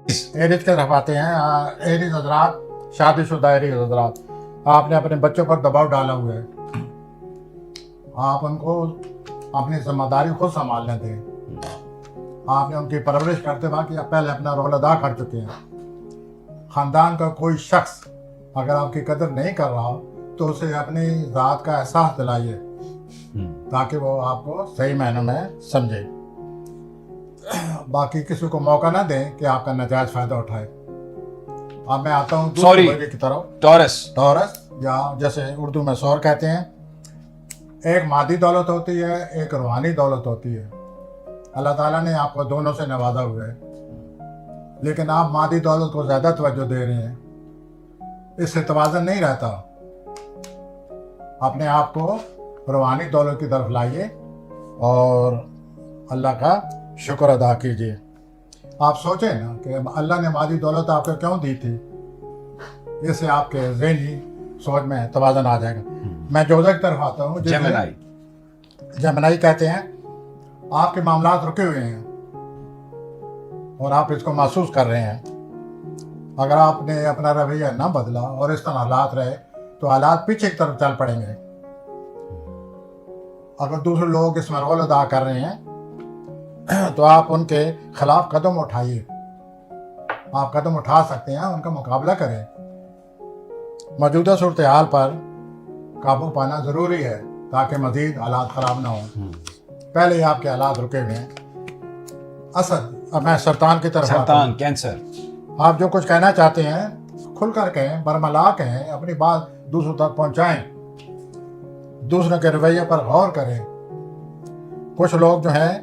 एरिज के तरफ आते हैं। एरिज हजरात, शादीशुदा एरिज हजरात, आपने अपने बच्चों पर दबाव डाला हुआ है, आप उनको अपनी जिम्मेदारी खुद संभालने दें। आपने उनकी परवरिश करते वक्त आप पहले अपना रोल अदा कर चुके हैं। ख़ानदान का कोई शख्स अगर आपकी कदर नहीं कर रहा तो उसे अपनी ज़ात का एहसास दिलाइए ताकि वो आपको सही मायनों में समझे। बाकी किसी को मौका ना दें कि आपका नाजायज फ़ायदा उठाए। अब मैं आता हूँ दूसरे वर्ग की तरफ। टॉरस या जैसे उर्दू में सौर कहते हैं। एक मादी दौलत होती है, एक रूहानी दौलत होती है। अल्लाह ताला ने आपको दोनों से नवाजा हुआ है, लेकिन आप मादी दौलत को ज़्यादा तवज्जो दे रहे हैं, इससे तवाज़न नहीं रहता। अपने आप को रूहानी दौलत की तरफ लाइए और अल्लाह का शुक्र अदा कीजिए। आप सोचें ना कि अल्लाह ने मादी दौलत आपको क्यों दी थी, इससे आपके ज़हनी सोच में तवाज़न आ जाएगा। मैं जोज़ा की तरफ आता हूँ। जेमिनी कहते हैं आपके मामलात रुके हुए हैं और आप इसको महसूस कर रहे हैं। अगर आपने अपना रवैया ना बदला और इस तरह हालात रहे तो हालात पीछे की तरफ चल पड़ेंगे। अगर दूसरे लोग इसमें रोल अदा कर रहे हैं तो आप उनके खिलाफ कदम उठाइए। आप कदम उठा सकते हैं, उनका मुकाबला करें। मौजूदा सूरत हाल पर काबू पाना ज़रूरी है ताकि मज़ीद हालात ख़राब ना हो। पहले ही आपके हालात रुके हुए हैं। असद, अब मैं सरतान की तरफ आता हूं। कैंसर, आप जो कुछ कहना चाहते हैं खुल कर कहें, बरमला कहें, अपनी बात दूसरों तक पहुंचाएं, दूसरों के रवैये पर गौर करें। कुछ लोग जो हैं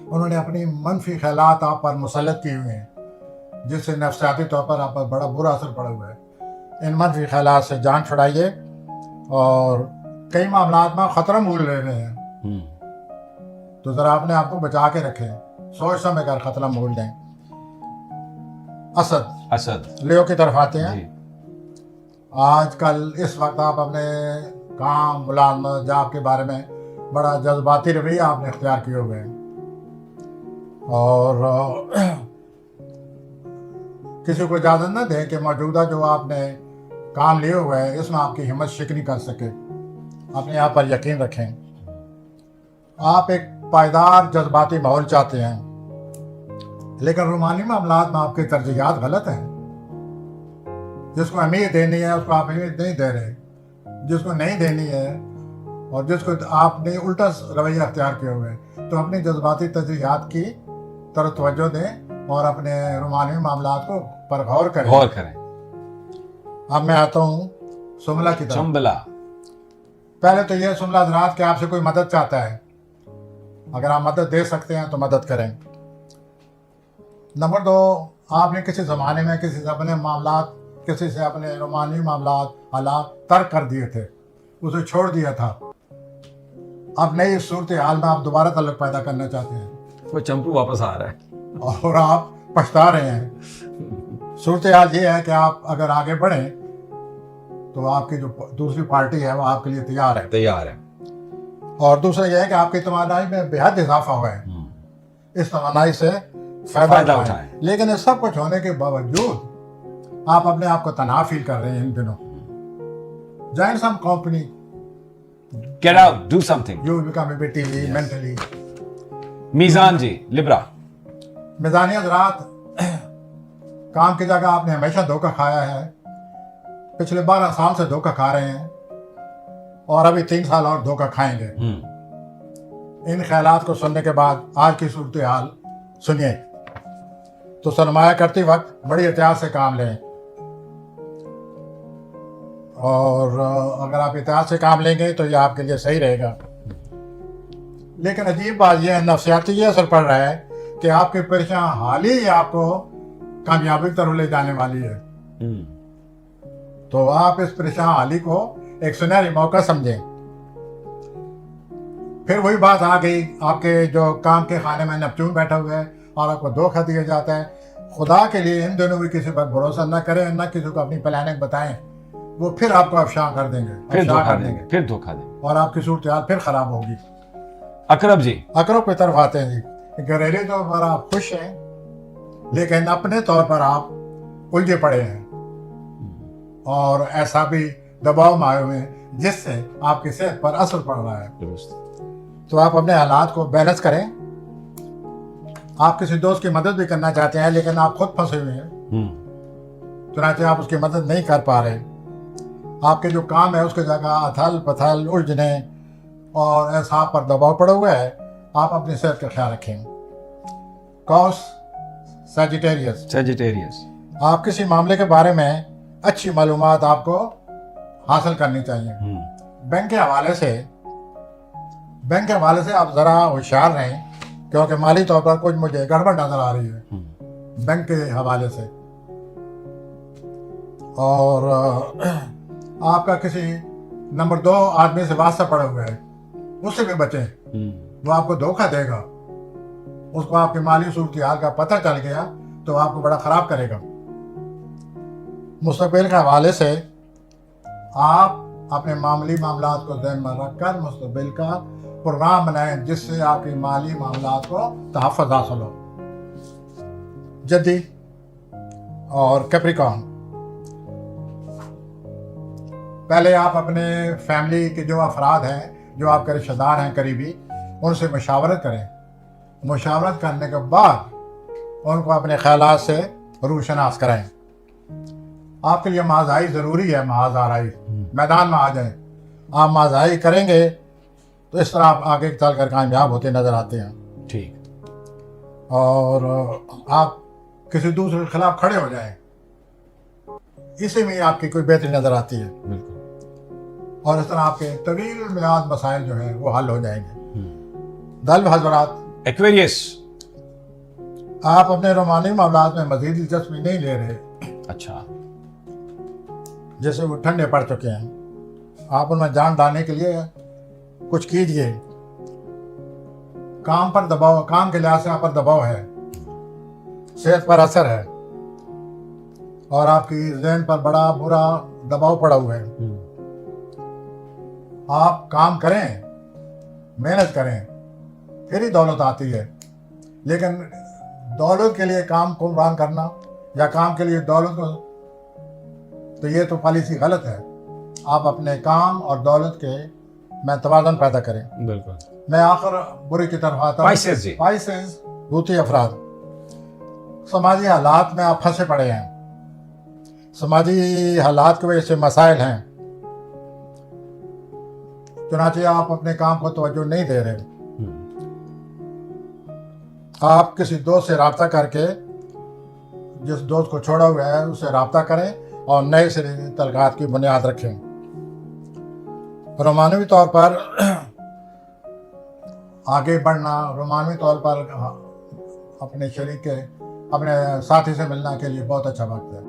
उन्होंने अपनी मनफी ख्यालात आप पर मुसल्लत किए हुए हैं, जिससे नफ्सियाती तौर पर आप पर बड़ा बुरा असर पड़ा हुआ है। इन मनफी ख्यालात से जान छुड़ाइए और कई मामलात में ख़तरा मोल ले रहे हैं तो ज़रा अपने आप को बचा के रखें, सोच समझ कर ख़तरा मोल दें। असद लियो की तरफ आते हैं। आजकल इस वक्त आप अपने काम, मुलाजमत, जॉब के बारे में बड़ा जज्बाती रवैया आपने इख्तियार किए हुए हैं और किसी को इजाज़त न दें कि मौजूदा जो आपने काम लिए हुए हैं इसमें आपकी हिम्मत शिकनी कर सके। अपने आप पर यकीन रखें। आप एक पायदार जज्बाती माहौल चाहते हैं, लेकिन रूमानी मामलात में आपकी तरजीहात गलत हैं। जिसको अहमियत देनी है उसको आप अहमियत नहीं दे रहे, जिसको नहीं देनी है और जिसको आपने उल्टा रवैया अख्तियार किए हुए हैं, तो अपनी जज्बाती तरजीहात की तरफ तवज्जो दें और अपने रूमानी मामलात को पर गौर करें। अब मैं आता हूँ सुमला की तरफ। पहले तो यह सुमला हज़रात कि आपसे कोई मदद चाहता है, अगर आप मदद दे सकते हैं तो मदद करें। नंबर 2, आपने किसी ज़माने में किसी से अपने मामलात, किसी से अपने रूमानी मामलात, हालात तर्क कर दिए थे, उसे छोड़ दिया था। अब नई सूरत हाल में आप दोबारा तल्लुक़ पैदा करना चाहते हैं, वो चंपू वापस आ रहा है और आप पछता रहे हैं। सूरत हाल ये है कि आप अगर आगे बढ़ें तो आपकी जो दूसरी पार्टी है वो आपके लिए तैयार है। और दूसरा यह है कि आपकी तवानाई में बेहद इजाफा हुआ है। इस तवानाई से फायदा उठाएं। लेकिन इस सब कुछ होने के बावजूद आप अपने आप को तनाव फील कर रहे हैं इन दिनों। Join some company. Get out, do something. You become a bit mentally. मीज़ान जी, लिब्रा। मिज़ानी हज़रात, काम की जगह आपने हमेशा धोखा खाया है। पिछले 12 साल से धोखा खा रहे हैं और अभी 3 साल और धोखा खाएंगे। इन ख्यालात को सुनने के बाद आज की सूरत हाल सुनिए। तो सरमाया करते वक्त बड़ी एहतियात से काम लें और अगर आप एहतियात से काम लेंगे तो यह आपके लिए सही रहेगा। लेकिन अजीब बात यह नफ्सियाती ये असर पड़ रहा है कि आपकी परेशान हाल ही आपको कामयाबी की तरफ ले जाने वाली है। तो आप इस परेशान हाली को एक सुनहरी मौका समझें। फिर वही बात आ गई, आपके जो काम के खाने में नपचून बैठा हुआ है और आपको धोखा दिया जाता है। खुदा के लिए इन दिनों भी किसी पर भरोसा न करें, न किसी को अपनी प्लानिंग बताएं, वो फिर आपको अफशां कर देंगे, फिर धोखा देंगे और आपकी सूरत हाल फिर खराब होगी। अकरब जी, अकरब की तरफ आते हैं जी। घरेलू तौर पर आप खुश हैं, लेकिन अपने तौर पर आप उलझे पड़े हैं और ऐसा भी दबाव में आए हुए हैं जिससे आपकी सेहत पर असर पड़ रहा है। दुरुस्त। तो आप अपने हालात को बैलेंस करें। आप किसी दोस्त की मदद भी करना चाहते हैं लेकिन आप खुद फंसे हुए हैं, चुनाचे आप उसकी मदद नहीं कर पा रहे। आपके जो काम है उसकी जगह अथल पथल उलझने और ऐसा आप पर दबाव पड़ा हुआ है। आप अपनी सेहत का ख्याल रखें। Cos Sagittarius. आप किसी मामले के बारे में अच्छी मालूमात आपको हासिल करनी चाहिए। बैंक के हवाले से आप ज़रा होशियार रहें क्योंकि माली तौर पर कुछ मुझे गड़बड़ नज़र आ रही है बैंक के हवाले से। और आपका किसी नंबर 2 आदमी से वास्ता पड़ा हुआ है, उससे भी बचें। वो आपको धोखा देगा। उसको आपकी माली सूरत हाल का पता चल गया तो आपको बड़ा ख़राब करेगा। मुस्तकबिल के हवाले से आप अपने मामूली मामलात को ध्यान में रखकर मुस्तकबिल का प्रोग्राम बनाएं जिससे आपकी माली मामलात को तहफ़्फ़ुज़ हासिल हो। जद्दी और कैप्रिकॉर्न, पहले आप अपने फैमिली के जो अफराद हैं, जो आपके रिश्तेदार हैं करीबी, उनसे मशावरत करें। मशावरत करने के बाद उनको अपने ख्यालात से रूशनास कराएं। आपके लिए माज़ाई ज़रूरी है, माज़ाराई मैदान में आ जाएं। आप माज़ाई करेंगे तो इस तरह आप आगे चल कर कामयाब होते नज़र आते हैं। ठीक। और आप किसी दूसरे के खिलाफ खड़े हो जाएं, इसी में आपकी कोई बेहतरी नज़र आती है। बिल्कुल। और इस तरह आपके तवील मियाद मसाइल जो है वो हल हो जाएंगे। दल्ब हज़रात, एक्वेरियस। आप अपने रोमानी मामलात में मज़ीद दिलचस्पी नहीं ले रहे। अच्छा। जैसे वो ठंडे पड़ चुके हैं, आप उनमें जान डालने के लिए कुछ कीजिए। काम पर दबाव, काम के लिहाज से आप पर दबाव है, सेहत पर असर है और आपकी ज़हन पर बड़ा बुरा दबाव पड़ा हुआ है। आप काम करें, मेहनत करें, फिर ही दौलत आती है। लेकिन दौलत के लिए काम कुर्बान करना या काम के लिए दौलत को, तो ये तो पॉलिसी गलत है। आप अपने काम और दौलत के में तवाज़ुन पैदा करें। बिल्कुल। मैं आखिर बुरी की तरफ आता हूँ। स्पाइसेस, भूती अफराद, समाजी हालात में आप फंसे पड़े हैं। समाजी हालात की वजह से मसाइल हैं, चुनांचे आप अपने काम को तवज्जो नहीं दे रहे। आप किसी दोस्त से रब्ता करके, जिस दोस्त को छोड़ा हुआ है उससे रब्ता करें और नए सिरे तलकात की बुनियाद रखें। रोमानवी तौर पर आगे बढ़ना, रोमानवी तौर पर अपने शरीक के, अपने साथी से मिलना के लिए बहुत अच्छा वक्त है।